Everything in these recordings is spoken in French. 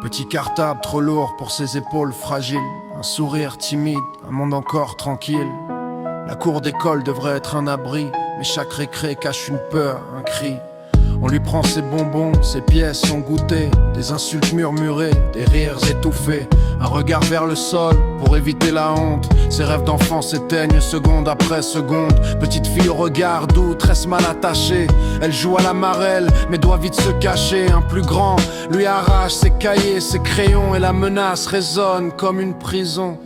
Petit cartable trop lourd pour ses épaules fragiles. Un sourire timide, un monde encore tranquille. La cour d'école devrait être un abri, mais chaque récré cache une peur, un cri. On lui prend ses bonbons, ses pièces, son goûter. Des insultes murmurées, des rires étouffés. Un regard vers le sol pour éviter la honte. Ses rêves d'enfant s'éteignent seconde après seconde. Petite fille au regard doux, tresse mal attachée. Elle joue à la marelle, mais doit vite se cacher. Un plus grand lui arrache ses cahiers, ses crayons. Et la menace résonne comme une prison.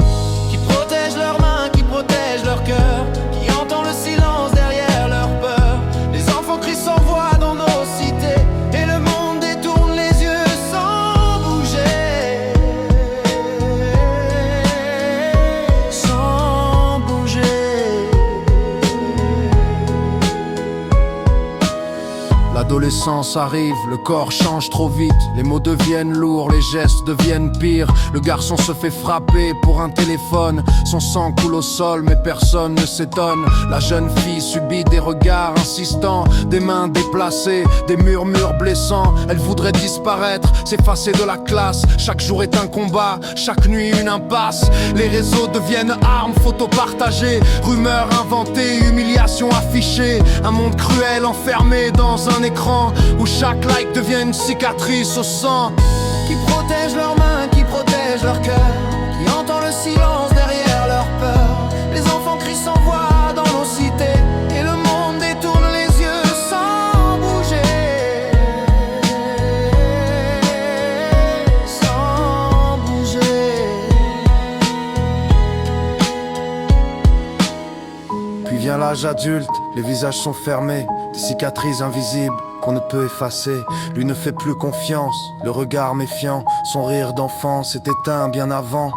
Qui protège leurs mains, qui protège leur cœur, qui entend le silence derrière leur peur. Les enfants crient sans voix dans nos cités, et le monde détourne les yeux sans bouger. Sans bouger. L'adolescence arrive, le corps change trop vite. Les mots deviennent lourds, les gestes deviennent pires. Le garçon se fait frapper pour un téléphone. Son sang coule au sol mais personne ne s'étonne. La jeune fille subit des regards insistants, des mains déplacées, des murmures blessants. Elle voudrait disparaître, s'effacer de la classe. Chaque jour est un combat, chaque nuit une impasse. Les réseaux deviennent armes, photos partagées, rumeurs inventées, humiliations affichées. Un monde cruel enfermé dans un écran où chaque like devient une cicatrice au sang. Qui protège leurs mains, qui protège leur cœur, qui entend le silence derrière leur peur. Les enfants crient sans voix dans nos cités, et le monde détourne les yeux sans bouger. Sans bouger. Puis vient l'âge adulte, les visages sont fermés. Des cicatrices invisibles qu'on ne peut effacer. Lui ne fait plus confiance, le regard méfiant. Son rire d'enfant s'est éteint bien avant.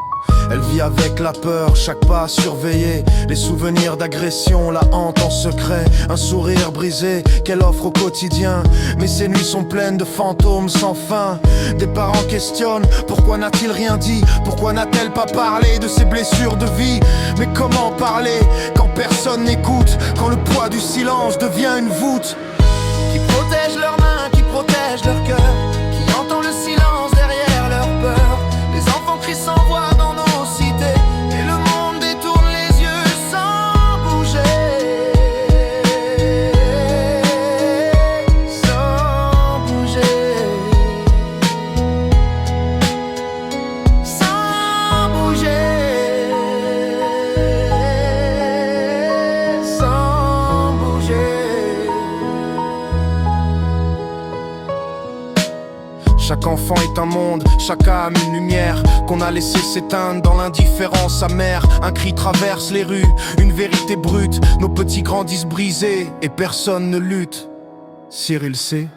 Elle vit avec la peur, chaque pas surveillé. Les souvenirs d'agression la hantent en secret. Un sourire brisé qu'elle offre au quotidien. Mais ses nuits sont pleines de fantômes sans fin. Des parents questionnent, pourquoi n'a-t-il rien dit? Pourquoi n'a-t-elle pas parlé de ses blessures de vie? Mais comment parler quand personne n'écoute? Quand le poids du silence devient une voûte? Qui protège leurs mains, qui protège leur cœur, qui entend le silence derrière leur peur. Les enfants crient sans voix dans nos cités, et le monde détourne les yeux sans bouger. Sans bouger. Sans bouger. Sans bouger. Chaque enfant est un monde, chaque âme une lumière qu'on a laissé s'éteindre dans l'indifférence amère. Un cri traverse les rues, une vérité brute. Nos petits grandissent brisés et personne ne lutte. Cyril C.